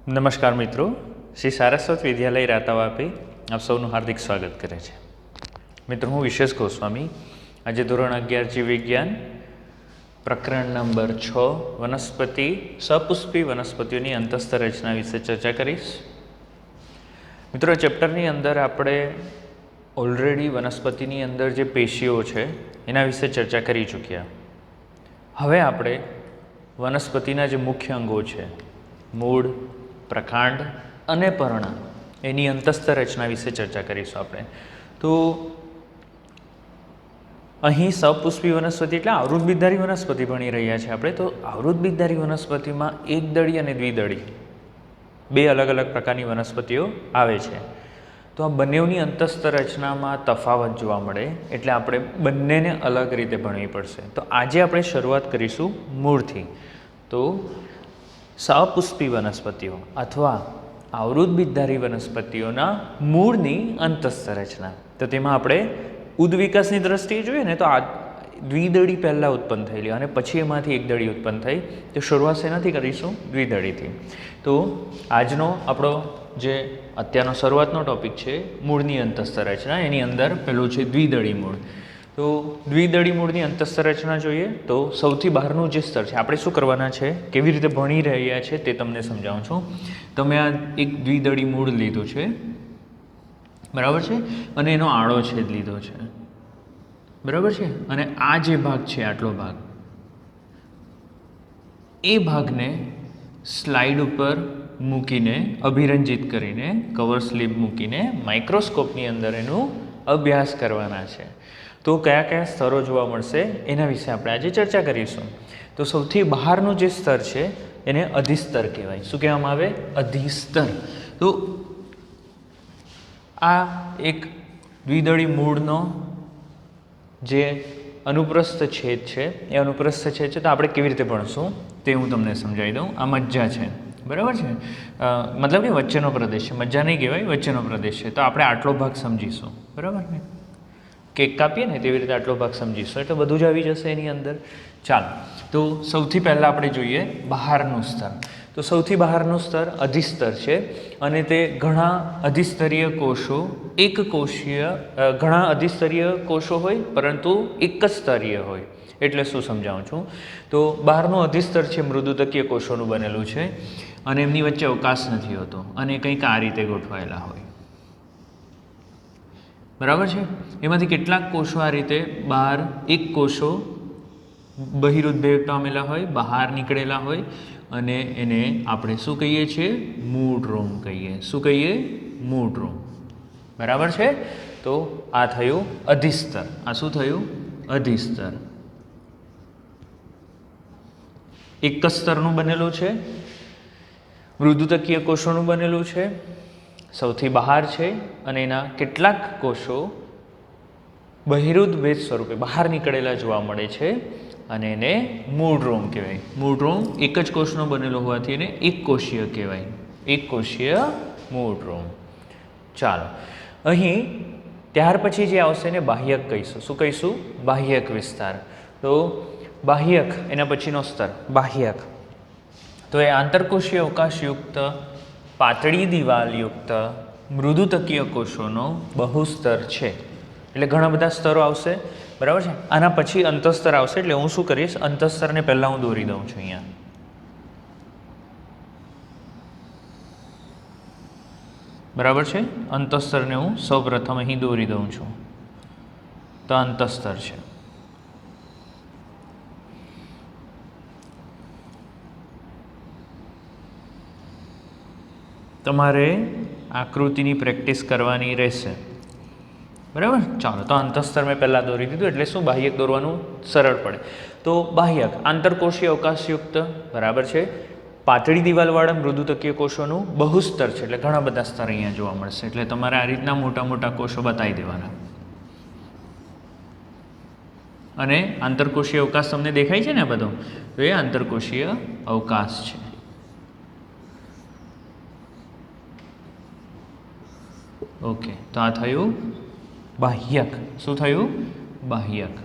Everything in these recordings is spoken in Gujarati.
નમસ્કાર મિત્રો, શ્રી સારસ્વત વિદ્યાલય રાતાવાપી આપ સૌનું હાર્દિક સ્વાગત કરે છે. મિત્રો, હું વિશેષ ગોસ્વામી આજે ધોરણ 11 જીવ વિજ્ઞાન પ્રકરણ નંબર 6 વનસ્પતિ સપુષ્પી વનસ્પતિઓની અંતસ્થ રચના વિશે ચર્ચા કરીશ. મિત્રો, ચેપ્ટરની અંદર આપણે ઓલરેડી વનસ્પતિની અંદર જે પેશીઓ છે એના વિશે ચર્ચા કરી ચૂક્યા. હવે આપણે વનસ્પતિના જે મુખ્ય અંગો છે મૂળ, પ્રકાંડ અને પર્ણ એની અંતસ્થ રચના વિશે ચર્ચા કરીશું આપણે. તો અહીં સપુષ્પી વનસ્પતિ એટલે આવૃતબીજધારી વનસ્પતિ ભણી રહ્યા છે આપણે. તો આવૃતબીજધારી વનસ્પતિમાં એકદળી અને દ્વિદળી બે અલગ અલગ પ્રકારની વનસ્પતિઓ આવે છે. તો આ બંનેની અંતસ્થ રચનામાં તફાવત જોવા મળે એટલે આપણે બંનેને અલગ રીતે ભણવી પડશે. તો આજે આપણે શરૂઆત કરીશું મૂળથી. તો સપુષ્પી વનસ્પતિઓ અથવા આવૃતબીજધારી વનસ્પતિઓના મૂળની અંતસ્થ રચના. તો તેમાં આપણે ઉદ્વિકાસની દ્રષ્ટિએ જોઈએ ને તો આ દ્વિદળી પહેલાં ઉત્પન્ન થયેલી અને પછી એમાંથી એકદળી ઉત્પન્ન થઈ. તો શરૂઆત શેનાથી કરીશું? દ્વિદળીથી. તો આજનો આપણો જે અત્યારનો શરૂઆતનો ટૉપિક છે મૂળની અંતસ્થ રચના, એની અંદર પેલું છે દ્વિદળી મૂળ. તો દ્વિદળી મૂળની અંતસ્થ રચના જોઈએ તો સૌથી બહારનું જે સ્તર છે આપણે શું કરવાના છે, કેવી રીતે ભણી રહ્યા છે તે તમને સમજાવું છું. તમે આ એક દ્વિદળી મૂળ લીધું છે, બરાબર છે, અને એનો આડો છેદ લીધો છે, બરાબર છે, અને આ જે ભાગ છે આટલો ભાગ, એ ભાગને સ્લાઇડ ઉપર મૂકીને અભિરંજિત કરીને કવર સ્લીપ મૂકીને માઇક્રોસ્કોપની અંદર એનું અભ્યાસ કરવાના છે. તો કયા કયા સ્તરો જોવા મળશે એના વિશે આપણે આજે ચર્ચા કરીશું. તો સૌથી બહારનું જે સ્તર છે એને અધિસ્તર કહેવાય. શું કહેવામાં આવે? અધિસ્તર. તો આ એક દ્વિદળી મૂળનો જે અનુપ્રસ્થ છેદ છે એ અનુપ્રસ્થ છેદ છે. તો આપણે કેવી રીતે ભણશું તે હું તમને સમજાવી દઉં. આ મજ્જા છે, બરાબર છે, મતલબ કે વચ્ચેનો પ્રદેશ છે. મજ્જા નહીં કહેવાય, વચ્ચેનો પ્રદેશ છે. તો આપણે આટલો ભાગ સમજીશું, બરાબર ને? કેક કાપીએ ને તેવી રીતે આટલો ભાગ સમજીશું એટલે બધું જ આવી જશે એની અંદર. ચાલો, તો સૌથી પહેલાં આપણે જોઈએ બહારનું સ્તર. તો સૌથી બહારનું સ્તર અધિસ્તર છે અને તે ઘણા અધિસ્તરીય કોષો, એક કોષીય, ઘણા અધિસ્તરીય કોષો હોય પરંતુ એક જ સ્તરીય હોય. એટલે શું સમજાવું છું. તો બહારનું અધિસ્તર છે મૃદુતકીય કોષોનું બનેલું છે અને એમની વચ્ચે અવકાશ નથી હોતો અને કંઈક આ રીતે ગોઠવાયેલા હોય, બરાબર છે. એમાંથી કેટલાક કોષો આ રીતે બહાર, એક કોષો બહિરુદ્ભેદ પામેલા હોય, બહાર નીકળેલા હોય અને એને આપણે શું કહીએ છીએ? મૂળરોમ કહીએ. શું કહીએ? મૂળરોમ, બરાબર છે. તો આ થયું અધિસ્તર. આ શું થયું? અધિસ્તર. એક જ સ્તરનું બનેલું છે, મૃદુતકીય કોષોનું બનેલું છે, સૌથી બહાર છે અને એના કેટલાક કોષો બહિરુદ્ભેદ સ્વરૂપે બહાર નીકળેલા જોવા મળે છે અને એને મૂળરોમ કહેવાય. મૂળરોમ એક જ કોષનો બનેલો હોવાથી એને એક કોષીય કહેવાય. એક કોષીય મૂળરોમ. ચાલો, અહીં ત્યાર પછી જે આવશે એને બાહ્યક કહીશું. શું કહીશું? બાહ્યક વિસ્તાર. તો બાહ્યક એના પછીનો સ્તર બાહ્યક. તો એ આંતરકોષીય અવકાશયુક્ત પાતળી દિવાલયુક્ત મૃદુતકીય કોષોનો બહુસ્તર છે. એટલે ઘણા બધા સ્તરો આવશે, બરાબર છે. આના પછી અંતસ્તર આવશે. એટલે હું શું કરીશ, અંતસ્તરને પહેલાં હું દોરી દઉં છું અહીંયા, બરાબર છે. અંતસ્તરને હું સૌપ્રથમ અહીં દોરી દઉં છું. તો અંતસ્તર છે. તમારે આકૃતિની પ્રેક્ટિસ કરવાની રહેશે, બરાબર. ચાલો, તો અંતસ્તર મેં પહેલાં દોરી દીધું એટલે શું, બાહ્યક દોરવાનું સરળ પડે. તો બાહ્યક આંતરકોષીય અવકાશયુક્ત, બરાબર છે, પાતળી દિવાલવાળા મૃદુતકીય કોષોનું બહુસ્તર છે. એટલે ઘણા બધા સ્તર અહીંયા જોવા મળશે. એટલે તમારે આ રીતના મોટા મોટા કોષો બતાવી દેવાના. અને આંતરકોષીય અવકાશ તમને દેખાય છે ને બધો? તો એ આંતરકોષીય અવકાશ છે. ઓકે, તો આ થયું બાહ્યક. શું થયું? બાહ્યક.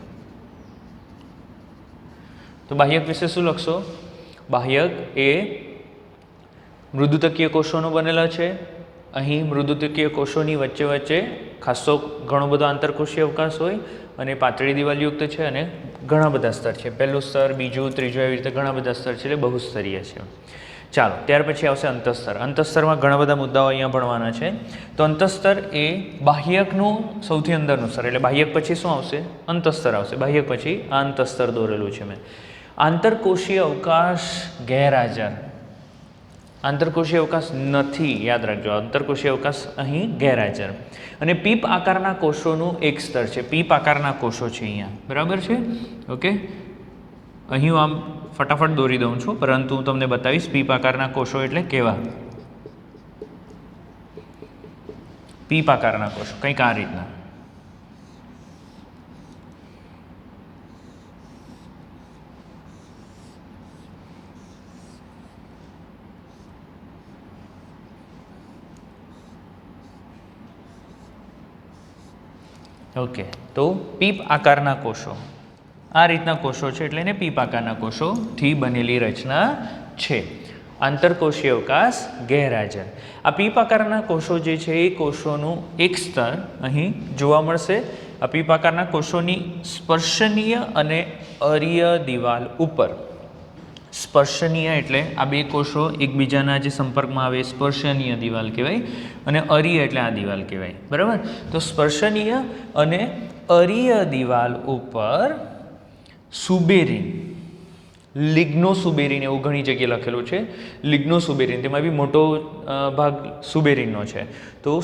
તો બાહ્યક વિશે શું લખશો? બાહ્યક એ મૃદુતકીય કોષોનો બનેલા છે. અહીં મૃદુતકીય કોષોની વચ્ચે વચ્ચે ખાસો ઘણો બધો આંતરકોષીય અવકાશ હોય અને પાતળી દિવાલયુક્ત છે અને ઘણા બધા સ્તર છે. પહેલું સ્તર, બીજું, ત્રીજું, એવી રીતે ઘણા બધા સ્તર છે, એટલે બહુસ્તરીય છે. ચાલો, ત્યાર પછી આવશે અંતઃસ્તર. અંતઃસ્તરમાં ઘણા બધા મુદ્દાઓ અહીંયા ભણવાના છે. તો અંતઃસ્તર એ બાહ્યકનું સૌથી અંદરનું સ્તર, એટલે બાહ્યક પછી શું આવશે? અંતઃસ્તર આવશે. બાહ્યક પછી આ અંતઃસ્તર દોરેલું છે મેં. આંતરકોષીય અવકાશ ગેરહાજર. આંતરકોષીય અવકાશ નથી, યાદ રાખજો. આંતરકોષીય અવકાશ અહીં ગેરહાજર. અને પીપ આકારના કોષોનું એક સ્તર છે. પીપ આકારના કોષો છે અહીંયા, બરાબર છે? ઓકે, અહીં હું આમ ફટાફટ દોરી દઉં છું, પરંતુ હું તમને બતાવીશ પીપ આકારના કોષો એટલે કેવા. પીપ આકારના કોષો કંઈક આ રીતના. ઓકે, તો પીપ આકારના કોષો આ રીતના કોષો છે, એટલે એને પીપ આકારના કોષોથી બનેલી રચના છે. આંતરકોષીય અવકાશ ગેરહાજર. આ પીપ આકારના કોષો જે છે એ કોષોનું એક સ્તર અહીં જોવા મળશે. આ પીપ આકારના કોષોની સ્પર્શનીય અને અરીય દિવાલ ઉપર. સ્પર્શનીય એટલે આ બે કોષો એકબીજાના જે સંપર્કમાં આવે સ્પર્શનીય દિવાલ કહેવાય, અને અરીય એટલે આ દિવાલ કહેવાય, બરાબર? તો સ્પર્શનીય અને અરીય દિવાલ ઉપર સુબેરીન, લિગ્નોસુબેરીન એવું ઘણી જગ્યાએ લખેલું છે. લિગ્નોસુબેરીન, તેમાં બી મોટો ભાગ સુબેરીનનો છે. તો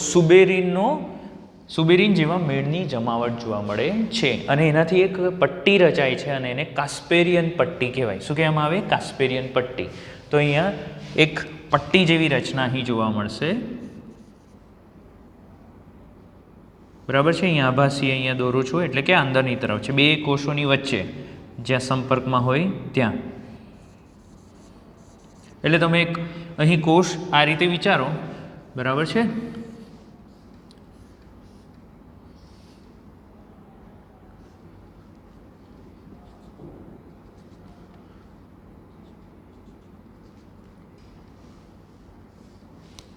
સુબેરીન જેવા મેળની જમાવટ જોવા મળે છે, અને એનાથી એક પટ્ટી રચાય છે, અને એને કાસ્પેરિયન પટ્ટી કહેવાય. શું કહેવામાં આવે? કાસ્પેરિયન પટ્ટી. તો અહીંયા એક પટ્ટી જેવી રચના અહીં જોવા મળશે, બરાબર છે? અહીંયા આભાસી અહીંયા દોરું છું, એટલે કે અંદરની તરફ છે, બે કોષોની વચ્ચે જ્યાં સંપર્કમાં હોય ત્યાં. એટલે તમે એક અહીં કોષ આ રીતે વિચારો, બરાબર છે?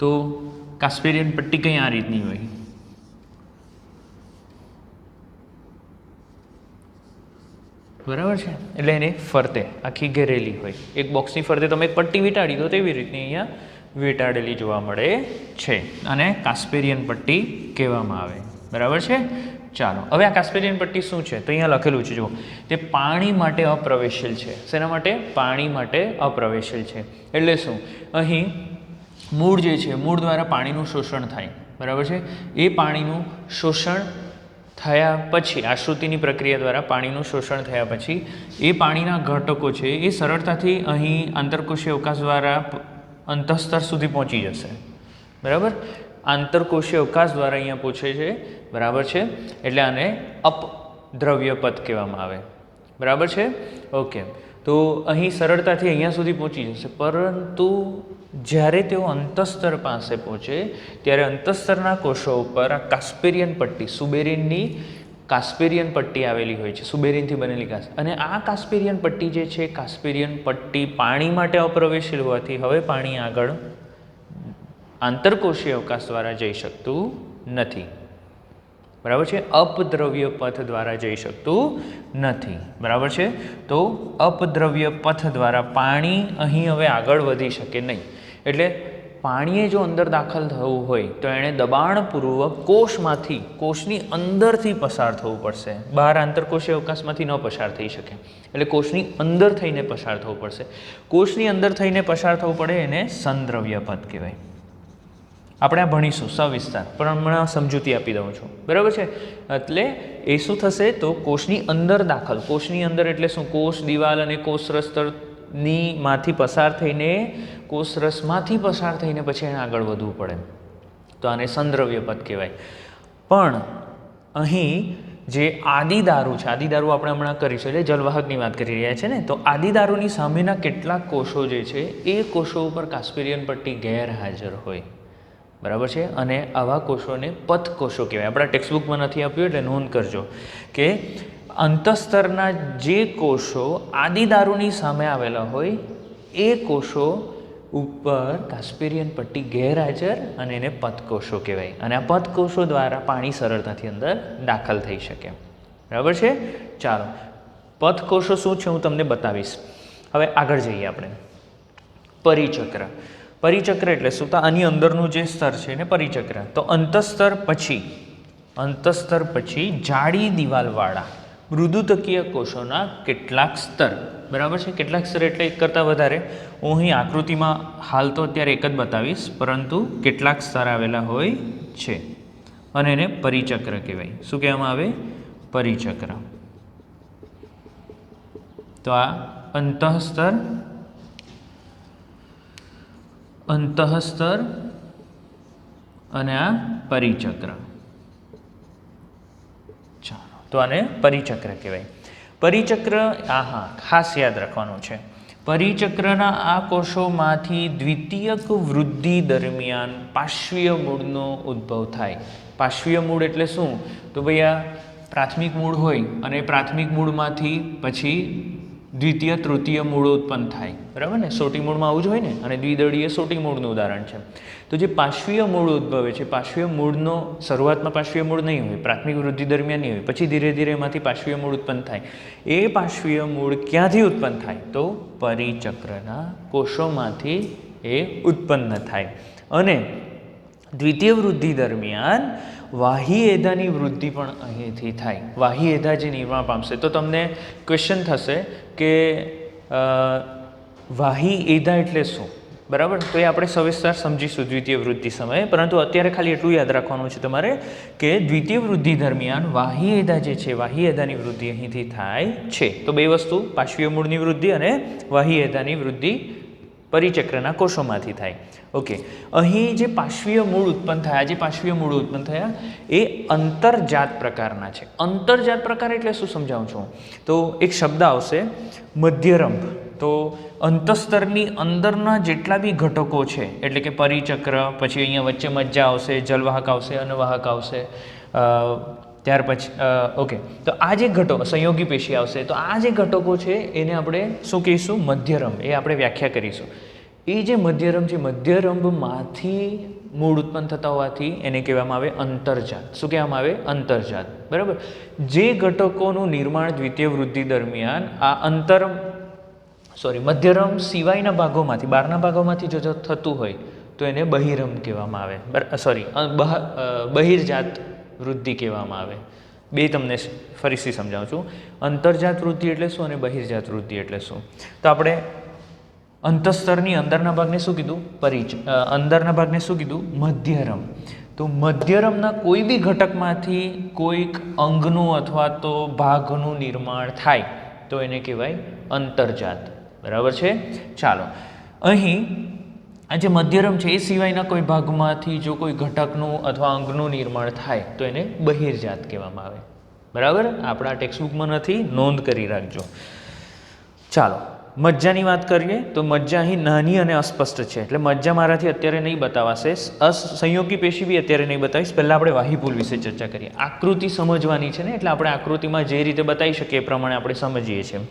તો કાસ્પેરિયન પટ્ટી કંઈ આ રીતની હોય, બરાબર છે? એટલે એને ફરતે આખી ઘેરેલી હોય. એક બોક્સની ફરતે તમે એક પટ્ટી વીંટાળી દો તેવી રીતની અહીંયા વીંટાળેલી જોવા મળે છે, અને કાસ્પેરિયન પટ્ટી કહેવામાં આવે, બરાબર છે? ચાલો, હવે આ કાસ્પેરિયન પટ્ટી શું છે? તો અહીંયા લખેલું છે, જુઓ, તે પાણી માટે અપ્રવેશીલ છે. શેના માટે? પાણી માટે અપ્રવેશીલ છે. એટલે શું? અહીં મૂળ જે છે, મૂળ દ્વારા પાણીનું શોષણ થાય, બરાબર છે? એ પાણીનું શોષણ થયા પછી, આશ્રુતિની પ્રક્રિયા દ્વારા પાણીનું શોષણ થયા પછી એ પાણીના ઘટકો છે એ સરળતાથી અહીં આંતરકોષીય અવકાશ દ્વારા અંતઃસ્તર સુધી પહોંચી જશે, બરાબર? આંતરકોષીય અવકાશ દ્વારા અહીંયા પહોંચે છે, બરાબર છે? એટલે આને અપદ્રવ્ય પથ કહેવામાં આવે, બરાબર છે? ઓકે, તો અહીં સરળતાથી અહીંયા સુધી પહોંચી જશે, પરંતુ જ્યારે તેઓ અંતઃસ્તર પાસે પહોંચે ત્યારે અંતઃસ્તરના કોષો ઉપર આ કાસ્પેરિયન પટ્ટી, સુબેરીનની કાસ્પેરિયન પટ્ટી આવેલી હોય છે, સુબેરીનથી બનેલી અને આ કાસ્પેરિયન પટ્ટી જે છે, કાસ્પેરિયન પટ્ટી પાણી માટે અપ્રવેશીલ હોવાથી હવે પાણી આગળ આંતરકોષીય અવકાશ દ્વારા જઈ શકતું નથી, બરાબર છે? અપદ્રવ્ય પથ દ્વારા જઈ શકતું નથી, બરાબર છે? તો અપદ્રવ્ય પથ દ્વારા પાણી અહીં હવે આગળ વધી શકે નહીં. એટલે પાણીએ જો અંદર દાખલ થવું હોય તો એણે દબાણપૂર્વક કોષમાંથી, કોષની અંદરથી પસાર થવું પડશે. બહાર આંતરકોષીય અવકાશમાંથી ન પસાર થઈ શકે, એટલે કોષની અંદર થઈને પસાર થવું પડશે. કોષની અંદર થઈને પસાર થવું પડે એને સંદ્રવ્ય પથ કહેવાય. આપણે આ ભણીશું સવિસ્તાર, પણ હમણાં સમજૂતી આપી દઉં છું, બરાબર છે? એટલે એ શું થશે? તો કોષની અંદર દાખલ, કોષની અંદર એટલે શું? કોષ દિવાલ અને કોષરસની માંથી પસાર થઈને, કોષરસમાંથી પસાર થઈને પછી એને આગળ વધવું પડે, તો આને સંદ્રવ્ય પથ કહેવાય. પણ અહીં જે આદિદારુ છે, આદિદારુ આપણે હમણાં કરીશું, એટલે જલવાહકની વાત કરી રહ્યા છે ને, તો આદિદારુની સામેના કેટલાક કોષો જે છે એ કોષો ઉપર કાસ્પેરિયન પટ્ટી ગેરહાજર હોય, બરાબર છે? અને આવા કોષોને પથ કોષો કહેવાય. આપણા ટેક્સ્ટબુકમાં નથી આપ્યું એટલે નોંધ કરજો કે અંતઃસ્તરના જે કોષો આદિદારુની સામે આવેલા હોય એ કોષો ઉપર કાસ્પેરિયન પટ્ટી ગેરહાજર અને એને પથકોષો કહેવાય. અને આ પથકોષો દ્વારા પાણી સરળતાથી અંદર દાખલ થઈ શકે. બરાબર છે. ચાલો, પથકોષો શું છે હું તમને બતાવીશ. હવે આગળ જઈએ આપણે. પરિચક્ર. પરિચક્ર એટલે શું? તો આની અંદરનું જે સ્તર છે એને પરિચક્ર. તો અંતસ્તર પછી જાડી દિવાલવાળા મૃદુતકીય કોષોના કેટલાક સ્તર. બરાબર છે. કેટલાક સ્તર એટલે એક કરતાં વધારે. હું અહીં આકૃતિમાં હાલ તો અત્યારે એક જ બતાવીશ, પરંતુ કેટલાક સ્તર આવેલા હોય છે અને એને પરિચક્ર કહેવાય. શું કહેવામાં આવે? પરિચક્ર. તો આ અંતઃસ્તર અને આ પરિચક્ર. ચાલો, તો આને પરિચક્ર કહેવાય. પરિચક્ર ખાસ યાદ રાખવાનું છે. પરિચક્રના આ કોષોમાંથી દ્વિતીયક વૃદ્ધિ દરમિયાન પાર્શ્વીય મૂળનો ઉદ્ભવ થાય. પાર્શ્વીય મૂળ એટલે શું? તો ભાઈ આ પ્રાથમિક મૂળ હોય અને પ્રાથમિક મૂળમાંથી પછી દ્વિતીય તૃતીય મૂળો ઉત્પન્ન થાય. બરાબર ને? સોટી મૂળમાં આવું જ હોય ને. અને દ્વિદળીય સોટી મૂળનું ઉદાહરણ છે. તો જે પાર્શ્વીય મૂળ ઉદ્ભવે છે, પાર્શ્વીય મૂળનો શરૂઆતમાં પાર્શ્વીય મૂળ નહીં હોય, પ્રાથમિક વૃદ્ધિ દરમિયાન નહીં હોય, પછી ધીરે ધીરે એમાંથી પાર્શ્વીય મૂળ ઉત્પન્ન થાય. એ પાર્શ્વીય મૂળ ક્યાંથી ઉત્પન્ન થાય? તો પરિચક્રના કોષોમાંથી એ ઉત્પન્ન થાય. અને દ્વિતીય વૃદ્ધિ દરમિયાન વાહી એધાની વૃદ્ધિ પણ અહીંથી થાય. વાહી એધા જે નિર્માણ પામશે, તો તમને ક્વેશ્ચન થશે કે વાહી એધા એટલે શું? બરાબર, તો એ આપણે સવિસ્તાર સમજીશું દ્વિતીય વૃદ્ધિ સમયે. પરંતુ અત્યારે ખાલી એટલું યાદ રાખવાનું છે તમારે કે દ્વિતીય વૃદ્ધિ દરમિયાન વાહી એધા જે છે, વાહી એધાની વૃદ્ધિ અહીંથી થાય છે. તો બે વસ્તુ, પાર્શ્વીય મૂળની વૃદ્ધિ અને વાહી એધાની વૃદ્ધિ પરિચક્રના કોષોમાંથી થાય. ઓકે, અહીં જે પાર્શ્વીય મૂળ ઉત્પન્ન થયા, જે પાર્શ્વીય મૂળ ઉત્પન્ન થયા એ અંતરજાત પ્રકારના છે. અંતરજાત પ્રકાર એટલે શું સમજાવું છું. તો એક શબ્દ આવશે મધ્યરંભ. તો અંતસ્તરની અંદરના જેટલા બી ઘટકો છે, એટલે કે પરિચક્ર, પછી અહીંયા વચ્ચે મજ્જા આવશે, જલવાહક આવશે, અન્નવાહક આવશે, ત્યાર પછી ઓકે, તો આ જે ઘટકો, સંયોગી પેશી આવશે. તો આ જે ઘટકો છે એને આપણે શું કહીશું? મધ્યરંભ. એ આપણે વ્યાખ્યા કરીશું. એ જે મધ્યરંભ છે, મધ્યરંભમાંથી મૂળ ઉત્પન્ન થતા હોવાથી એને કહેવામાં આવે અંતરજાત. શું કહેવામાં આવે? અંતરજાત. બરાબર. જે ઘટકોનું નિર્માણ દ્વિતીય વૃદ્ધિ દરમિયાન આ મધ્યરંભ સિવાયના ભાગોમાંથી, બહારના ભાગોમાંથી જો થતું હોય તો એને બહિરંભ કહેવામાં આવે. બહિર્જાત વૃદ્ધિ કહેવામાં આવે. બે તમને ફરીથી સમજાવું છું. અંતરજાત વૃદ્ધિ એટલે શું અને બહિર્જાત વૃદ્ધિ એટલે શું? તો આપણે અંતસ્તરની અંદરના ભાગને શું કીધું? અંદરના ભાગને શું કીધું? મધ્યરંભ. તો મધ્યરંભના કોઈ બી ઘટકમાંથી કોઈક અંગનું અથવા તો ભાગનું નિર્માણ થાય તો એને કહેવાય અંતરજાત. બરાબર છે. ચાલો, અહીં આ જે મધ્યરંભ છે એ સિવાયના કોઈ ભાગમાંથી જો કોઈ ઘટકનું અથવા અંગનું નિર્માણ થાય તો એને બહિર્જાત કહેવામાં આવે. બરાબર, આપણા ટેક્સ્ટબુકમાં નથી, નોંધ કરી રાખજો. ચાલો, મજ્જાની વાત કરીએ તો મજ્જા અહીં નાની અને અસ્પષ્ટ છે, એટલે મજ્જા મારાથી અત્યારે નહીં બતાવાશે. સંયોગી પેશી બી અત્યારે નહીં બતાવીશ. પહેલાં આપણે વાહીપુલ વિશે ચર્ચા કરીએ. આકૃતિ સમજવાની છે ને, એટલે આપણે આકૃતિમાં જે રીતે બતાવી શકીએ એ પ્રમાણે આપણે સમજીએ છીએ.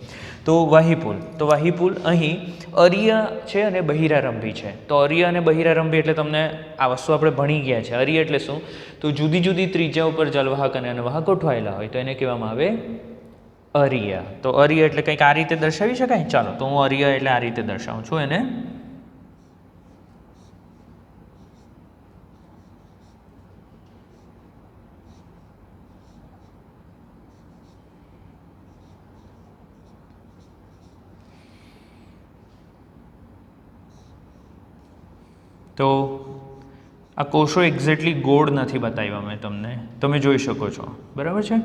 તો વાહીપુલ, અહીં અરિય છે અને બહિરારંભી છે. તો અરિય અને બહિરારંભી એટલે તમને આ વસ્તુ આપણે ભણી ગયા છે. અરિય એટલે શું? તો જુદી જુદી ત્રિજ્યા ઉપર જલવાહક અને અન્નવાહક ગોઠવાયેલા હોય તો એને કહેવામાં આવે અરિય. તો અરિય એટલે કંઈક આ રીતે દર્શાવી શકાય. ચાલો, તો હું અરિય એટલે આ રીતે દર્શાવું છું એને. તો આ કોષો એક્ઝેક્ટલી ગોળ નથી બતાવ્યા મેં તમને, તમે જોઈ શકો છો. બરાબર છે.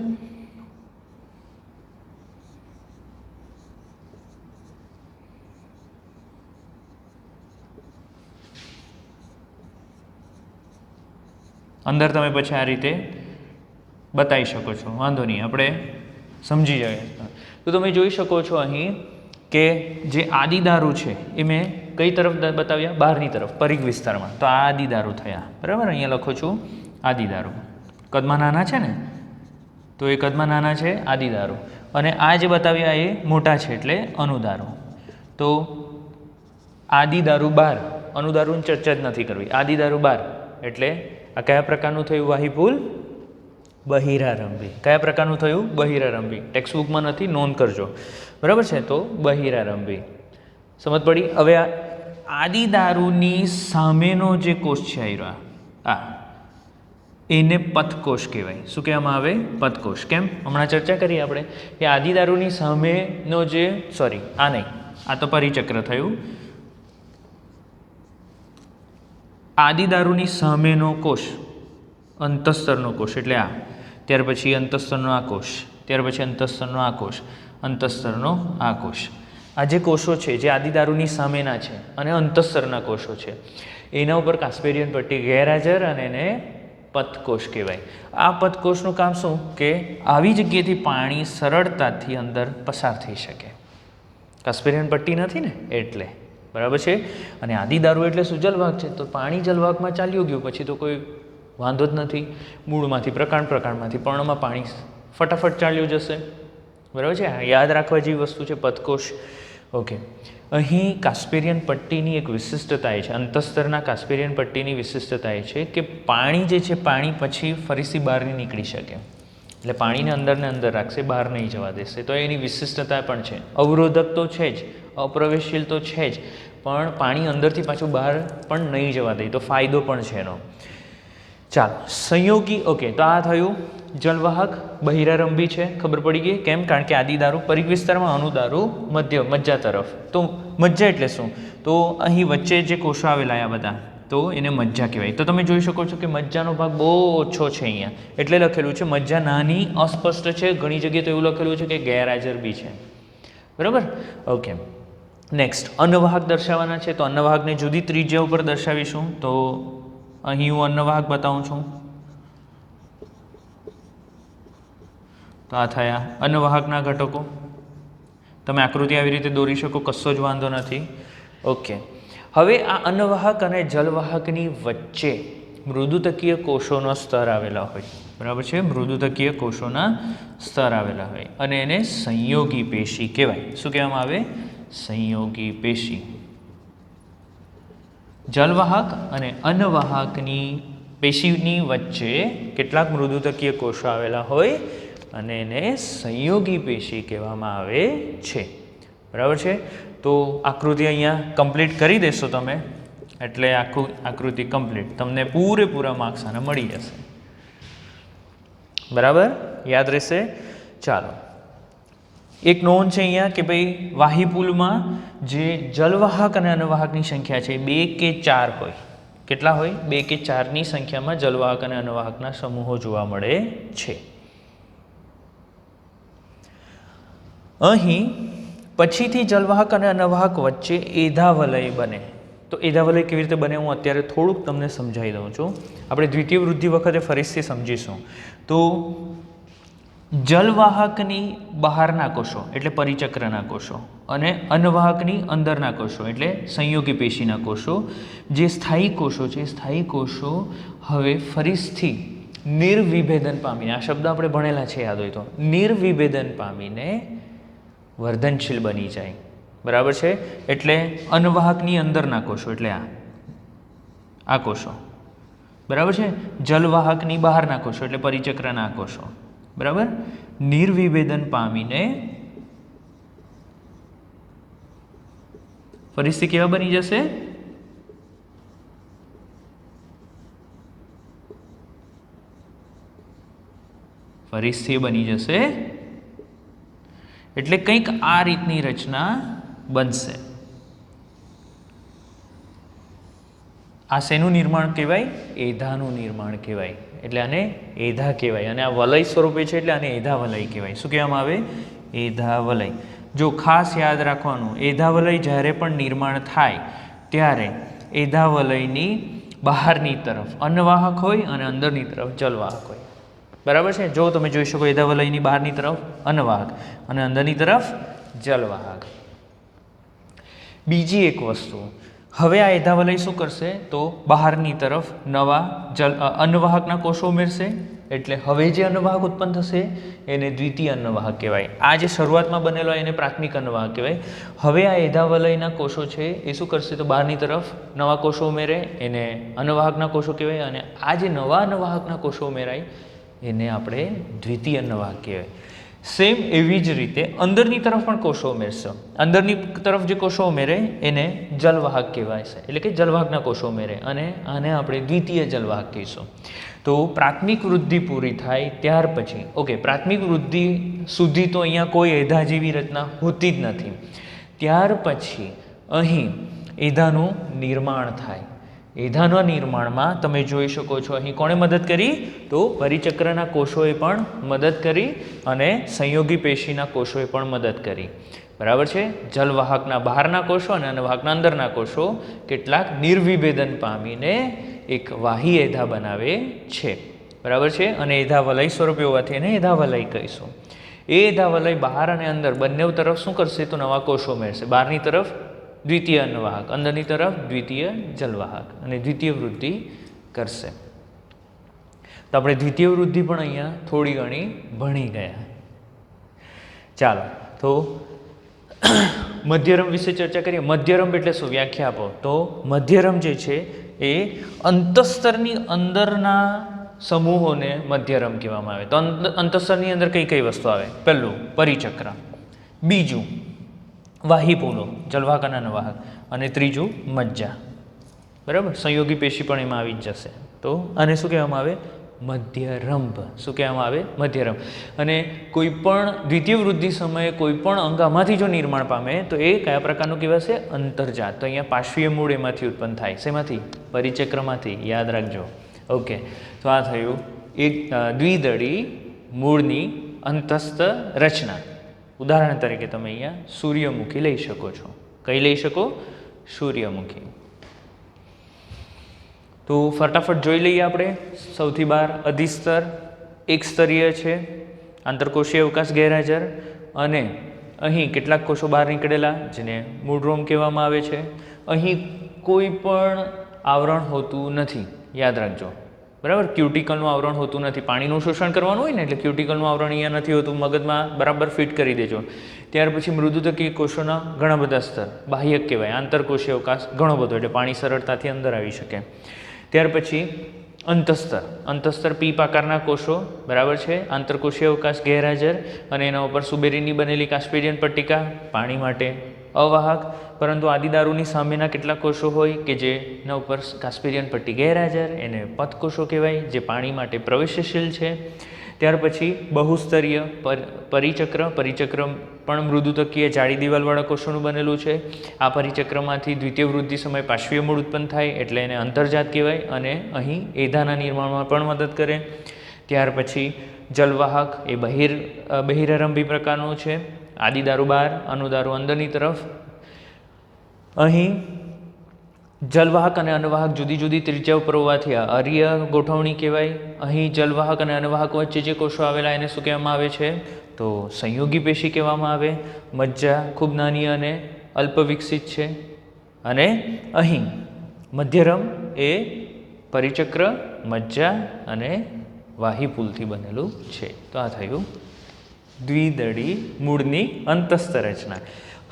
અંદર તમે પછી આ રીતે બતાવી શકો છો, વાંધો નહીં, આપણે સમજી જઈએ. તો તમે જોઈ શકો છો અહીં કે જે આદિદાරු છે એ મેં કઈ તરફ બતાવ્યા? બહારની તરફ, પરિઘ વિસ્તારમાં. તો આ આદિદાරු થયા. બરાબર, અહીંયા લખું છું આદિદાරු. કદમાં નાના છે ને, તો એ કદમાં નાના છે આદિદાරු. અને આ જે બતાવ્યા એ મોટા છે એટલે અનુદારો. તો આદિ દારૂ બાર, અનુદારૂની ચર્ચા જ નથી કરવી. આદિ દારૂ બાર એટલે આ કયા પ્રકારનું થયું વાહિપુલ? બહિરારંભી. કયા પ્રકારનું થયું? બહિરારંભી. ટેક્સ્ટબુકમાં નથી, નોંધ કરજો. બરાબર છે? તો બહિરારંભી. સમજ પડી? હવે આ આદિ દારૂની સામેનો જે કોષ છે આયરો આ, એને પથકોષ કહેવાય. શું કહેવામાં આવે? પથકોષ. કેમ? હમણાં ચર્ચા કરી આપણે કે આદિ દારૂની સામેનો જે આ નહીં, આ તો પરિચક્ર થયું. આદિ દારૂની સામેનો કોષ અંતઃસ્તરનો કોષ એટલે આ, ત્યાર પછી અંતઃસ્તરનો આ કોષ, ત્યાર પછી અંતઃસ્તરનો આ કોષ, અંતઃસ્તરનો આ કોષ. આ જે કોષો છે જે આદિ દારૂની સામેના છે અને અંતઃસ્તરના કોષો છે, એના ઉપર કાસ્પેરિયન પટ્ટી ગેરહાજર અને એને પથકોષ કહેવાય. આ પથકોષનું કામ શું? કે આવી જગ્યાએથી પાણી સરળતાથી અંદર પસાર થઈ શકે. કાસ્પેરિયન પટ્ટી નથી ને એટલે. બરાબર છે? અને આદિ દારૂ એટલે શું? જલવાહક છે. તો પાણી જલવાહકમાં ચાલ્યું ગયું પછી તો કોઈ વાંધો જ નથી. મૂળમાંથી પ્રકાંડ, પ્રકાંડમાંથી પર્ણમાં પાણી ફટાફટ ચાલ્યું જશે. બરાબર છે? યાદ રાખવા જેવી વસ્તુ છે પથકોષ. ઓકે. અહીં કાસ્પેરિયન પટ્ટીની એક વિશિષ્ટતા એ છે, અંતઃસ્તરના કાસ્પેરિયન પટ્ટીની વિશિષ્ટતા એ છે કે પાણી જે છે પાણી પછી ફરીથી બહાર નહીં નીકળી શકે. એટલે પાણીને અંદર ને અંદર રાખશે, બહાર નહીં જવા દેશે. તો એની વિશિષ્ટતા પણ છે. અવરોધક તો છે જ, અપ્રવેશશીલ તો છે જ, પણ પાણી અંદરથી પાછું બહાર પણ નહીં જવા દે. તો ફાયદો પણ છે એનો. ચાલો, સંયોગી. ઓકે, તો આ થયું જલવાહક. બહિરારંભી છે, ખબર પડી ગઈ. કેમ? કારણ કે આદિ દારૂ પરિઘ વિસ્તારમાં, અનુદારૂ મજ્જા તરફ. તો મજ્જા એટલે શું? તો અહીં વચ્ચે જે કોષો આવેલા આ બધા, તો એને મજ્જા કહેવાય. તો તમે જોઈ શકો છો કે મજ્જાનો ભાગ બહુ ઓછો છે અહીંયા, એટલે લખેલું છે મજ્જા નાની, અસ્પષ્ટ છે. ઘણી જગ્યાએ તો એવું લખેલું છે કે ગેરહાજર બી છે. બરાબર? ઓકે. નેક્સ્ટ, અન્નવાહક દર્શાવવાના છે. તો અન્નવાહકને જુદી ત્રિજ્યા ઉપર દર્શાવીશું. તો અહીં હું અન્નવાહક બતાવું છું. તો આ થયા અન્નવાહકના ઘટકો. તમે આકૃતિ આવી રીતે દોરી શકો, કશો જ વાંધો નથી. ઓકે. હવે આ અન્નવાહક અને જલવાહકની વચ્ચે મૃદુતકીય કોષોનો સ્તર આવેલા હોય. બરાબર છે? મૃદુતકીય કોષોના સ્તર આવેલા હોય અને એને સંયોગી પેશી કહેવાય. શું કહેવામાં આવે? સંયોગી પેશી. જલવાહક અને અન્નવાહકની પેશીની વચ્ચે કેટલાક મૃદુતકીય કોષો આવેલા હોય અને એને સંયોગી પેશી કહેવામાં આવે છે. બરાબર છે? તો આકૃતિ અહીંયા કમ્પ્લીટ કરી દેશો તમે એટલે આખું આકૃતિ કમ્પ્લીટ, તમને પૂરેપૂરા માર્ક્સ આને મળી જશે. બરાબર? યાદ રહેશે? ચાલો, એક નોંધ છે અહીંયા કે ભાઈ વાહિપુલમાં જે જલવાહક અને અન્નવાહકની સંખ્યા છે 2 કે 4 હોય. કેટલા હોય? 2 કે 4ની સંખ્યામાં જલવાહક અને અન્નવાહકના સમૂહો જોવા મળે છે. અહીં પછીથી જલવાહક અને અન્નવાહક વચ્ચે એધાવલય બને. તો એધાવલય કેવી રીતે બને હું અત્યારે થોડુંક તમને સમજાવી દઉં છું. આપણે દ્વિતીય વૃદ્ધિ વખતે ફરીથી સમજીશું. તો જલવાહકની બહારના કોષો એટલે પરિચક્રના કોષો અને અન્નવાહકની અંદરના કોષો એટલે સંયોગી પેશીના કોષો, જે સ્થાયી કોષો છે, સ્થાયી કોષો હવે ફરીથી નિર્વિભેદન પામીને, આ શબ્દ આપણે ભણેલા છે યાદ હોય તો, નિર્વિભેદન પામીને વર્ધનશીલ બની જાય. બરાબર છે? એટલે અન્નવાહકની અંદરના કોષો એટલે આ કોષો. બરાબર છે? જલવાહકની બહારના કોષો એટલે પરિચક્રના કોષો. બરાબર? નિર્વિભેદન પામીને ફરીથી કેવા બની જશે? ફરીથી બની જશે એટલે કંઈક આ રીતની રચના બનશે. આ શેનું નિર્માણ કહેવાય? એધાનું નિર્માણ કહેવાય. એટલે આને એધા કહેવાય અને આ વલય સ્વરૂપે છે એટલે આને એધાવલય કહેવાય. શું કહેવામાં આવે? એધાવલય. જો ખાસ યાદ રાખવાનું, એધાવલય જ્યારે પણ નિર્માણ થાય ત્યારે એધાવલયની બહારની તરફ અન્નવાહક હોય અને અંદરની તરફ જલવાહક હોય. બરાબર છે? જો તમે જોઈ શકો એધાવલયની બહારની તરફ અન્નવાહક અને અંદરની તરફ જલવાહક. બીજી એક વસ્તુ, હવે આ એધાવલય શું કરશે? તો બહારની તરફ નવા અન્નવાહકના કોષો ઉમેરશે એટલે હવે જે અન્નવાહક ઉત્પન્ન થશે એને દ્વિતીય અન્નવાહક કહેવાય. આ જે શરૂઆતમાં બનેલો એને પ્રાથમિક અન્નવાહક કહેવાય. હવે આ એધાવલયના કોષો છે એ શું કરશે તો બહારની તરફ નવા કોષો ઉમેરે, એને અન્નવાહકના કોષો કહેવાય. અને આ જે નવા અન્નવાહકના કોષો ઉમેરાય એને આપણે દ્વિતીય અન્નવાહક કહેવાય. સેમ એવી જ રીતે અંદરની તરફ પણ કોષો ઉમેરશે. અંદરની તરફ જે કોષો ઉમેરે એને જલવાહક કહેવાય છે, એટલે કે જલવાહકના કોષો ઉમેરે, અને આને આપણે દ્વિતીય જલવાહક કહીશું. તો પ્રાથમિક વૃદ્ધિ પૂરી થાય ત્યાર પછી પ્રાથમિક વૃદ્ધિ સુધી તો અહીંયા કોઈ એધા જેવી રચના હોતી જ નથી. ત્યાર પછી અહીં એધાનું નિર્માણ થાય. એધાના નિર્માણમાં તમે જોઈ શકો છો અહીં કોણે મદદ કરી તો પરિચક્રના કોષોએ પણ મદદ કરી અને સંયોગી પેશીના કોષોએ પણ મદદ કરી. બરાબર છે. જલવાહકના બહારના કોષો અને અન્નવાહકના અંદરના કોષો કેટલાક નિર્વિભેદન પામીને એક વાહી એધા બનાવે છે. બરાબર છે. અને એધાવલય સ્વરૂપે હોવાથી એને એધાવલય કહીશું. એ એધાવલય બહાર અને અંદર બંને તરફ શું કરશે તો નવા કોષો મેળશે. બહારની તરફ દ્વિતીય અન્નવાહક, અંદરની તરફ દ્વિતીય જલવાહક, અને દ્વિતીય વૃદ્ધિ કરશે. તો આપણે દ્વિતીય વૃદ્ધિ પણ અહીંયા થોડી ઘણી ભણી ગયા. ચાલો તો મધ્યરમ વિશે ચર્ચા કરીએ. મધ્યરમ એટલે શું? વ્યાખ્યા આપો. તો મધ્યરમ જે છે એ અંતઃસ્તરની અંદરના સમૂહોને મધ્યરમ કહેવામાં આવે. તો અંતઃસ્તરની અંદર કઈ કઈ વસ્તુ આવે? પહેલું પરિચક્ર, બીજું વાહીપૂલો જલવાહક અને અન્નવાહક, અને ત્રીજું મજ્જા. બરાબર. સંયોગી પેશી પણ એમાં આવી જ જશે. તો આને શું કહેવામાં આવે? મધ્યરંભ. શું કહેવામાં આવે? મધ્યરંભ. અને કોઈ પણ દ્વિતીય વૃદ્ધિ સમયે કોઈ પણ અંગ આમાંથી જો નિર્માણ પામે તો એ કયા પ્રકારનું કહેવાશે? અંતર્જાત. તો અહીંયા પાર્શ્વીય મૂળ એમાંથી ઉત્પન્ન થાય. શેમાંથી? પરિચક્રમાંથી. યાદ રાખજો. ઓકે. તો આ થયું એક દ્વિદળી મૂળની અંતસ્થ રચના. ઉદાહરણ તરીકે તમે અહીંયા સૂર્યમુખી લઈ શકો છો. કઈ લઈ શકો? સૂર્યમુખી. તો ફટાફટ જોઈ લઈએ આપણે. સૌથી બહાર અધિસ્તર એક સ્તરીય છે, આંતરકોષીય અવકાશ ગેરહાજર, અને અહીં કેટલાક કોષો બહાર નીકળેલા જેને મૂળરોમ કહેવામાં આવે છે. અહીં કોઈ પણ આવરણ હોતું નથી. યાદ રાખજો. બરાબર. ક્યુટિકલનું આવરણ હોતું નથી. પાણીનું શોષણ કરવાનું હોય ને એટલે ક્યુટિકલનું આવરણ અહીંયા નથી હોતું. મગજમાં બરાબર ફિટ કરી દેજો. ત્યાર પછી મૃદુતકીય કોષોના ઘણા બધા સ્તર, બાહ્યક કહેવાય. આંતરકોષીય અવકાશ ઘણો બધો, એટલે પાણી સરળતાથી અંદર આવી શકે. ત્યાર પછી અંતસ્તર. અંતસ્તર પીપ આકારના કોષો. બરાબર છે. આંતરકોષીય અવકાશ ગેરહાજર, અને એના ઉપર સુબેરીની બનેલી કાસ્પેરિયન પટ્ટિકા પાણી માટે અવાહક. પરંતુ આદિદારૂની સામેના કેટલાક કોષો હોય કે જેના ઉપર કાસ્પેરિયન પટ્ટી ગેરહાજર, એને પથકોષો કહેવાય, જે પાણી માટે પ્રવેશશીલ છે. ત્યાર પછી બહુસ્તરીય પરિચક્ર. પરિચક્ર પણ મૃદુતકીય જાડી દિવાલવાળા કોષોનું બનેલું છે. આ પરિચક્રમાંથી દ્વિતીય વૃદ્ધિ સમયે પાર્શ્વીય મૂળ ઉત્પન્ન થાય એટલે એને અંતર્જાત કહેવાય, અને અહીં એધાના નિર્માણમાં પણ મદદ કરે. ત્યાર પછી જલવાહક એ બહિરારંભી પ્રકારનું છે. આદિદારૂ બહાર, અનુદારૂ અંદરની તરફ. અહીં જલવાહક અને અન્નવાહક જુદી જુદી ત્રિજ્યા ઉપર હોવાથી આ અરીય ગોઠવણી કહેવાય. અહીં જલવાહક અને અન્નવાહક વચ્ચે જે કોષો આવેલા એને શું કહેવામાં આવે છે તો સંયોગી પેશી કહેવામાં આવે. મજ્જા ખૂબ નાની અને અલ્પ વિકસિત છે. અને અહીં મધ્યરમ એ પરિચક્ર, મજ્જા અને વાહીપુલથી બનેલું છે. તો આ થયું દ્વિદળી મૂળની અંતસ્થ રચના.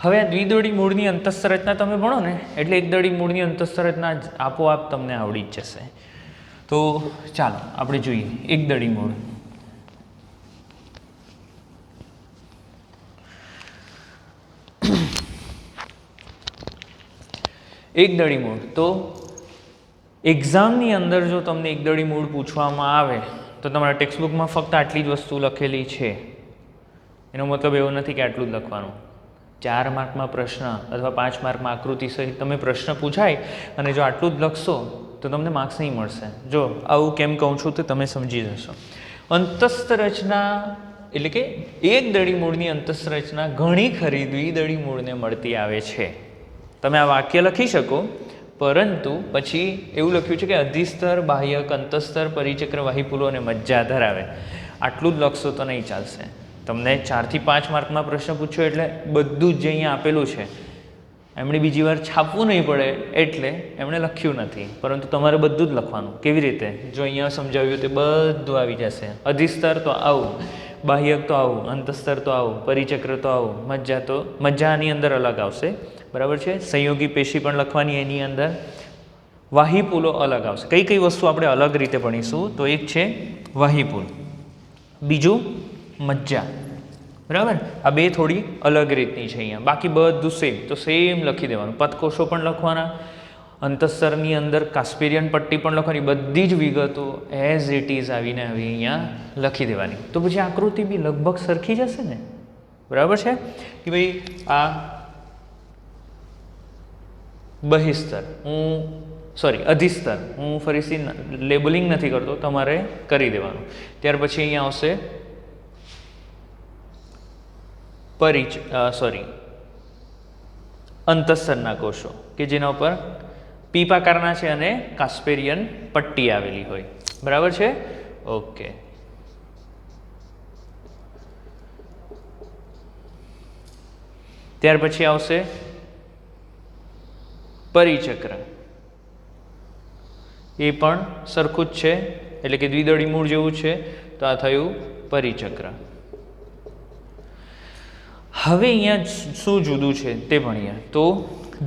હવે આ દ્વિદળી મૂળની અંતસ્થ રચના તમે ભણો ને એટલે એકદળી મૂળની અંતસ્થ રચના આપોઆપ તમને આવડી જ જશે. તો ચાલો આપણે જોઈએ એકદળી મૂળ. એકદળી મૂળ. તો એક્ઝામની અંદર જો તમને એકદળી મૂળ પૂછવામાં આવે તો તમારા ટેક્સ્ટબુકમાં ફક્ત આટલી જ વસ્તુ લખેલી છે. એનો મતલબ એવો નથી કે આટલું જ લખવાનું. 4 માર્કમાં પ્રશ્ન અથવા 5 માર્કમાં આકૃતિ સહિત તમે પ્રશ્ન પૂછાય અને જો આટલું જ લખશો તો તમને માર્ક્સ નહીં મળશે. જો આવું કેમ કહું છું તો તમે સમજી જશો. અંતસ્થ રચના એટલે કે એકદળી મૂળની અંતસ્થ રચના ઘણી ખરી દ્વિદળી મૂળને મળતી આવે છે. તમે આ વાક્ય લખી શકો, પરંતુ પછી એવું લખ્યું છે કે અધિસ્તર, બાહ્યક, અંતસ્તર, પરિચક્ર, વાહીપુલો અને મજ્જા ધરાવે. આટલું જ લખશો તો નહીં ચાલશે. તમને 4 થી 5 માર્કમાં પ્રશ્ન પૂછ્યો એટલે બધું જ જે અહીંયા આપેલું છે એમણે બીજી વાર છાપવું નહીં પડે એટલે એમણે લખ્યું નથી, પરંતુ તમારે બધું જ લખવાનું. કેવી રીતે? જો અહીંયા સમજાવ્યું તે બધું આવી જશે. અધિસ્તર તો આવું, બાહ્યક તો આવું, અંતસ્તર તો આવું, પરિચક્ર તો આવું, મજ્જા આની અંદર અલગ આવશે, બરાબર છે. સંયોગી પેશી પણ લખવાની એની અંદર, વાહિપુલો અલગ આવશે. કઈ કઈ વસ્તુ આપણે અલગ રીતે ભણીશું? તો એક છે વાહિપુલ, બીજું મજ્જા, બરાબર. આ બે થોડી અલગ રીતની છે અહીંયા, બાકી બધું સેમ. તો સેમ લખી દેવાનું. પદકોષો પણ લખવાના, અંતસ્તરની અંદર કાસ્પેરિયન પટ્ટી પણ લખવાની, બધી જ વિગતો એઝ ઇટ ઇઝ આવીને આવી અહીંયા લખી દેવાની. તો પછી આકૃતિ બી લગભગ સરખી જશે ને, બરાબર છે. કે ભાઈ આ બહિસ્તર, અધિસ્તર, હું ફરીથી લેબલિંગ નથી કરતો, તમારે કરી દેવાનું. ત્યાર પછી અહીંયા આવશે અંતસ્તરના કોષો કે જેના ઉપર પીપાકારના છે અને કાસ્પેરિયન પટ્ટી આવેલી હોય, બરાબર છે. ઓકે, ત્યાર પછી આવશે પરિચક્ર, એ પણ સરખું જ છે, એટલે કે દ્વિદળી મૂળ જેવું છે. તો આ થયું પરિચક્ર. હવે અહીંયા શું જુદું છે તે ભણીએ. તો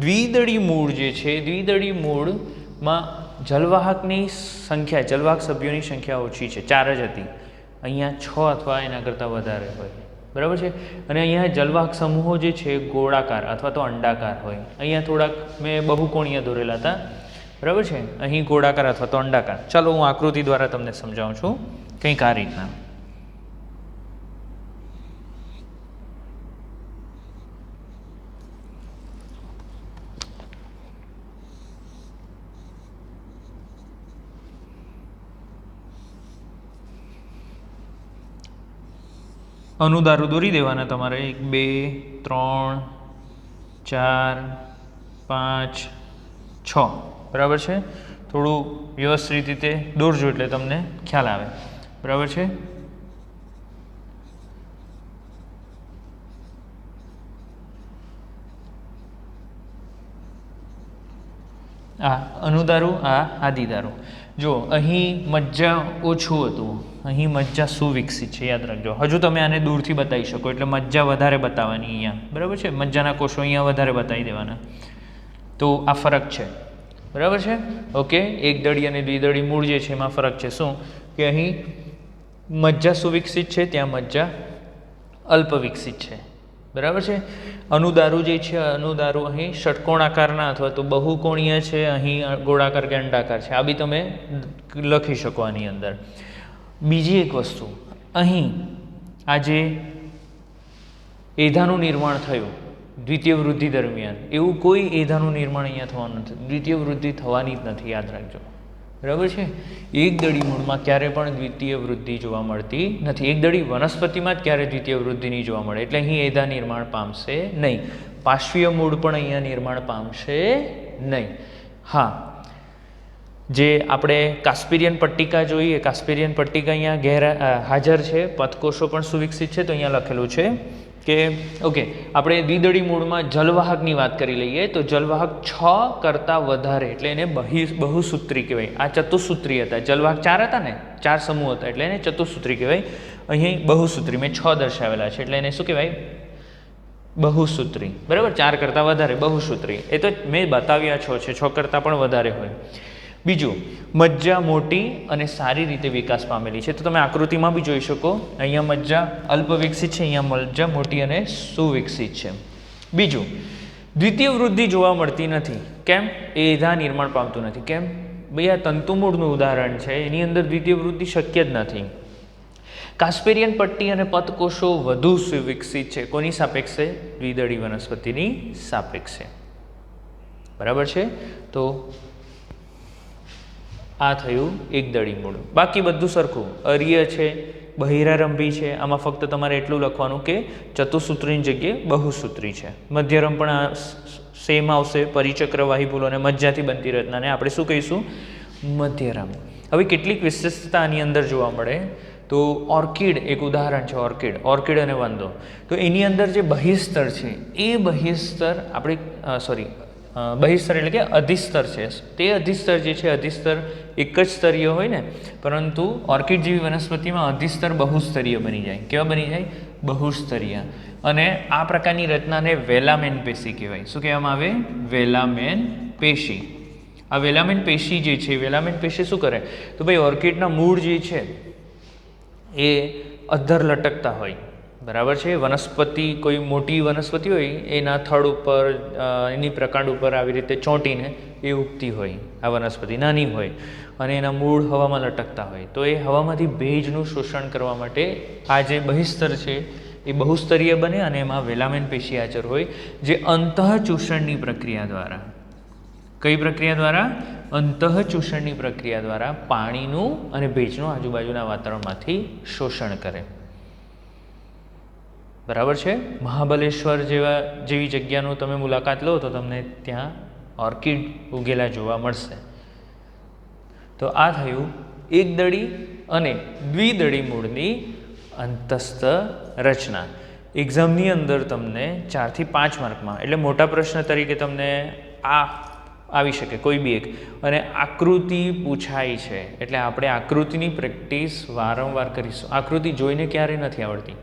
દ્વિદળી મૂળ જે છે, દ્વિદળી મૂળમાં જલવાહકની સંખ્યા, જલવાહક સભ્યોની સંખ્યા ઓછી છે, 4 જ હતી. અહીંયા 6 અથવા એના કરતાં વધારે હોય, બરાબર છે. અને અહીંયા જલવાહક સમૂહો જે છે ગોળાકાર અથવા તો અંડાકાર હોય. અહીંયા થોડાક મેં બહુકોણીય દોરેલા હતા, બરાબર છે. અહીં ગોળાકાર અથવા તો અંડાકાર. ચાલો હું આકૃતિ દ્વારા તમને સમજાવું છું કંઈક આ રીતના. અનુદારો દોરી દેવાના તમારે. 1 2 3 4 5 6, બરાબર છે. થોડું વ્યવસ્થિત રીતે દોરજો એટલે તમને ખ્યાલ આવે, બરાબર છે. આ અનુદારું, આ આદિદારું. જો અહીં મજ્જા ઓછું હતું, અહીં મજ્જા સુવિકસિત છે, યાદ રાખજો. હજુ તમે આને દૂરથી બતાવી શકો એટલે મજ્જા વધારે બતાવવાની અહીંયા, બરાબર છે. મજ્જાના કોષો અહીંયા વધારે બતાવી દેવાના. તો આ ફરક છે, બરાબર છે. ઓકે, એકદળી અને દ્વિદળી મૂળ જે છે એમાં ફરક છે. શું કે અહીં મજ્જા સુવિકસિત છે, ત્યાં મજ્જા અલ્પ વિકસિત છે, બરાબર છે. અનુદારું જે છે, અનુદારું અહીં ષટકોણાકારના અથવા તો બહુકોણીય છે, અહીં ગોળાકાર કે અંડાકાર છે. આ બી તમે લખી શકો આની અંદર. બીજી એક વસ્તુ, અહીં આ જે એધાનું નિર્માણ થયું દ્વિતીય વૃદ્ધિ દરમિયાન, એવું કોઈ એધાનું નિર્માણ અહીંયા થવાનું નથી. દ્વિતીય વૃદ્ધિ થવાની જ નથી, યાદ રાખજો, બરાબર છે. એકદળી મૂળમાં ક્યારે પણ દ્વિતીય વૃદ્ધિ જોવા મળતી નથી. એકદળી વનસ્પતિમાં જ ક્યારે દ્વિતીય વૃદ્ધિ નહીં જોવા મળે, એટલે અહીં એધા નિર્માણ પામશે નહીં. પાર્શ્વીય મૂળ પણ અહીંયા નિર્માણ પામશે નહીં. હા, જે આપણે કાસ્પેરિયન પટ્ટિકા જોઈએ, કાસ્પેરિયન પટ્ટિકા અહીંયા હાજર છે. પદકોષો પણ સુવિકસિત છે. તો અહીંયા લખેલું છે કે ઓકે, આપણે દ્વિદળી મૂળમાં જલવાહકની વાત કરી લઈએ તો જલવાહક 6 કરતાં વધારે, એટલે એને બહુસૂત્રી કહેવાય. આ ચતુસૂત્રી હતા, જલવાહક 4 હતા ને, 4 સમૂહ હતા, એટલે એને ચતુસૂત્રી કહેવાય. અહીં બહુસૂત્રી મેં 6 દર્શાવેલા છે, એટલે એને શું કહેવાય? બહુસૂત્રી, બરાબર. 4 કરતાં વધારે બહુસૂત્રી. એ તો મેં બતાવ્યા 6 છે, 6 કરતાં પણ વધારે હોય. બીજું, મજ્જા મોટી અને સારી રીતે વિકાસ પામેલી છે. તો તમે આકૃતિમાં બી જોઈ શકો, અહીંયા મજ્જા અલ્પ વિકસિત છે, અહીંયા મજ્જા મોટી અને સુવિકસિત છે. બીજું, દ્વિતીય વૃદ્ધિ જોવા મળતી નથી. કેમ? એ એધા નિર્માણ પામતું નથી. કેમ? ભાઈ આ તંતુમૂળનું ઉદાહરણ છે, એની અંદર દ્વિતીય વૃદ્ધિ શક્ય જ નથી. કાસ્પેરિયન પટ્ટી અને પદકોષો વધુ સુવિકસિત છે. કોની સાપેક્ષે? દ્વિદળી વનસ્પતિની સાપેક્ષે, બરાબર છે. તો આ થયું એકદળી મૂળ. બાકી બધું સરખું. અર્ય છે, બહિરારંભી છે, આમાં ફક્ત તમારે એટલું લખવાનું કે ચતુસૂત્રીની જગ્યાએ બહુસૂત્રી છે. મધ્યરમ પણ સેમ આવશે. પરિચક્ર, વાહિપુલો અને મજ્જાથી બનતી રચનાને આપણે શું કહીશું? મધ્યરમ. હવે કેટલીક વિશેષતા આની અંદર જોવા મળે તો ઓર્કિડ એક ઉદાહરણ છે. ઓર્કિડ અને વંદો. તો એની અંદર જે બહિસ્તર છે, એ બહિસ્તર આપણે બહિસ્તર એટલે કે અધિસ્તર છે. તે અધિસ્તર જે છે, અધિસ્તર એક જ સ્તરીય હોય ને, પરંતુ ઓર્કિડ જેવી વનસ્પતિમાં અધિસ્તર બહુસ્તરીય બની જાય. કેવા બની જાય? બહુસ્તરીય. અને આ પ્રકારની રચનાને વેલામેન પેશી કહેવાય. શું કહેવામાં આવે? વેલામેન પેશી. આ વેલામેન પેશી જે છે, વેલામેન પેશી શું કરે? તો ભાઈ ઓર્કિડના મૂળ જે છે એ અધ્ધર લટકતા હોય. બરાબર છે. વનસ્પતિ કોઈ મોટી વનસ્પતિ હોય એના થડ ઉપર, એની પ્રકાંડ ઉપર આવી રીતે ચોંટીને એ ઉગતી હોય. આ વનસ્પતિ નાની હોય અને એના મૂળ હવામાં લટકતા હોય. તો એ હવામાંથી ભેજનું શોષણ કરવા માટે આ જે બહિસ્તર છે એ બહુસ્તરીય બને અને એમાં વેલામેન પેશી હાજર હોય, જે અંતઃચૂષણની પ્રક્રિયા દ્વારા, કઈ પ્રક્રિયા દ્વારા? અંતઃચૂષણની પ્રક્રિયા દ્વારા પાણીનું અને ભેજનું આજુબાજુના વાતાવરણમાંથી શોષણ કરે. બરાબર છે. મહાબલેશ્વર જેવી જગ્યાનું તમે મુલાકાત લો તો તમને ત્યાં ઓર્કિડ ઉગેલા જોવા મળશે. તો આ થયું એકદળી અને દ્વિદળી મૂળની અંતસ્થ રચના. એક્ઝામની અંદર તમને 4 થી 5 માર્કમાં, એટલે મોટા પ્રશ્ન તરીકે તમને આ આવી શકે કોઈ બી એક, અને આકૃતિ પૂછાય છે. એટલે આપણે આકૃતિની પ્રેક્ટિસ વારંવાર કરીશું. આકૃતિ જોઈને ક્યારેય નથી આવડતી.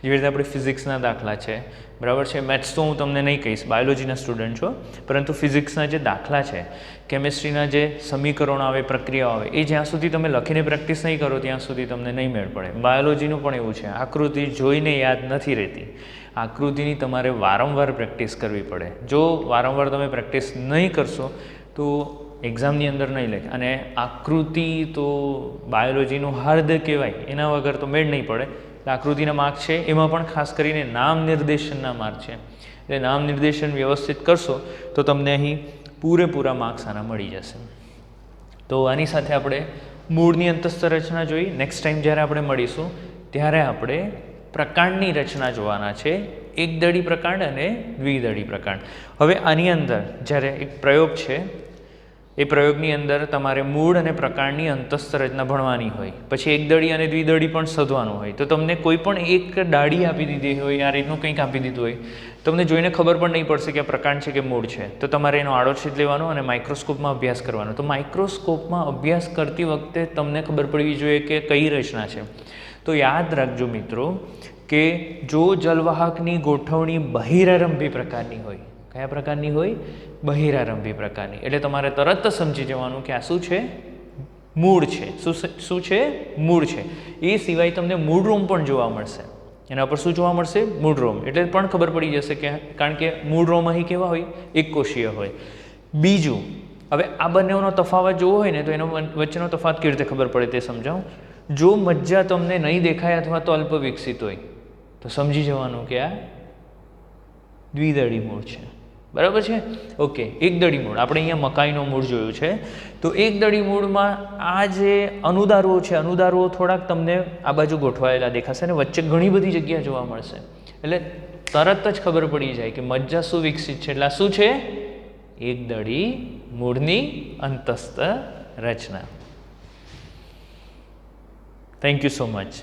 જેવી રીતે આપણે ફિઝિક્સના દાખલા છે, બરાબર છે. મેથ્સ તો હું તમને નહીં કહીશ, બાયોલોજીના સ્ટુડન્ટ છો, પરંતુ ફિઝિક્સના જે દાખલા છે, કેમેસ્ટ્રીના જે સમીકરણો આવે, પ્રક્રિયાઓ આવે, એ જ્યાં સુધી તમે લખીને પ્રેક્ટિસ નહીં કરો ત્યાં સુધી તમને નહીં મેળ પડે. બાયોલોજીનું પણ એવું છે. આકૃતિ જોઈને યાદ નથી રહેતી. આકૃતિની તમારે વારંવાર પ્રેક્ટિસ કરવી પડે. જો વારંવાર તમે પ્રેક્ટિસ નહીં કરશો તો એક્ઝામની અંદર નહીં લખે. અને આકૃતિ તો બાયોલોજીનું હાર્દ કહેવાય, એના વગર તો મેળ નહીં પડે. આકૃતિના માર્ક છે એમાં પણ ખાસ કરીને નામ નિર્દેશનના માર્ક છે. એટલે નામ નિર્દેશન વ્યવસ્થિત કરશો તો તમને અહીં પૂરેપૂરા માર્ક્સ આના મળી જશે. તો આની સાથે આપણે મૂળની અંતસ્થ રચના જોઈ. નેક્સ્ટ ટાઈમ જ્યારે આપણે મળીશું ત્યારે આપણે પ્રકાંડની રચના જોવાના છે. એકદળી પ્રકાંડ અને દ્વિદળી પ્રકાંડ. હવે આની અંદર જ્યારે એક પ્રયોગ છે, એ પ્રયોગની અંદર તમારે મૂળ અને પ્રકાંડની અંતસ્થ રચના ભણવાની હોય, પછી એકદળી અને દ્વિદળી પણ શોધવાનું હોય. તો તમને કોઈ પણ એક ડાળી આપી દીધી હોય, આ રીતનું કંઈક આપી દીધું હોય, તમને જોઈને ખબર પણ નહીં પડશે કે આ પ્રકાંડ છે કે મૂળ છે. તો તમારે એનો આડોછેદ લેવાનો અને માઇક્રોસ્કોપમાં અભ્યાસ કરવાનો. તો માઇક્રોસ્કોપમાં અભ્યાસ કરતી વખતે તમને ખબર પડવી જોઈએ કે કઈ રચના છે. તો યાદ રાખજો મિત્રો કે જો જલવાહકની ગોઠવણી બહિરારંભી પ્રકારની હોય, કયા પ્રકારની હોય? બહિરારંભી પ્રકારની. એટલે તમારે તરત સમજી જવાનું કે આ શું છે? મૂળ છે. શું છે? મૂળ છે. એ સિવાય તમને મૂળરોમ પણ જોવા મળશે. એના પર શું જોવા મળશે? મૂળરોમ. એટલે પણ ખબર પડી જશે કે, કારણ કે મૂળરોમ અહીં કેવા હોય? એક કોષીય હોય. બીજું, હવે આ બંનેનો તફાવત જોવો હોય ને તો એનો વચ્ચેનો તફાવત કેવી રીતે ખબર પડે તે સમજાવું. જો મજ્જા તમને નહીં દેખાય અથવા તો અલ્પ વિકસિત હોય તો સમજી જવાનું કે આ દ્વિદળી મૂળ છે. બરાબર છે? ઓકે. એકદળી મૂળ, આપણે અહીંયા મકાઈનો મૂળ જોયું છે. તો એકદળી મૂળમાં આ જે અનુદારુઓ છે, અનુદારુઓ થોડાક તમને આ બાજુ ગોઠવાયેલા દેખાશે અને વચ્ચે ઘણી બધી જગ્યા જોવા મળશે. એટલે તરત જ ખબર પડી જાય કે મજ્જા શું વિકસિત છે. એટલે શું છે? એકદળી મૂળની અંતસ્થ રચના. Thank you so much.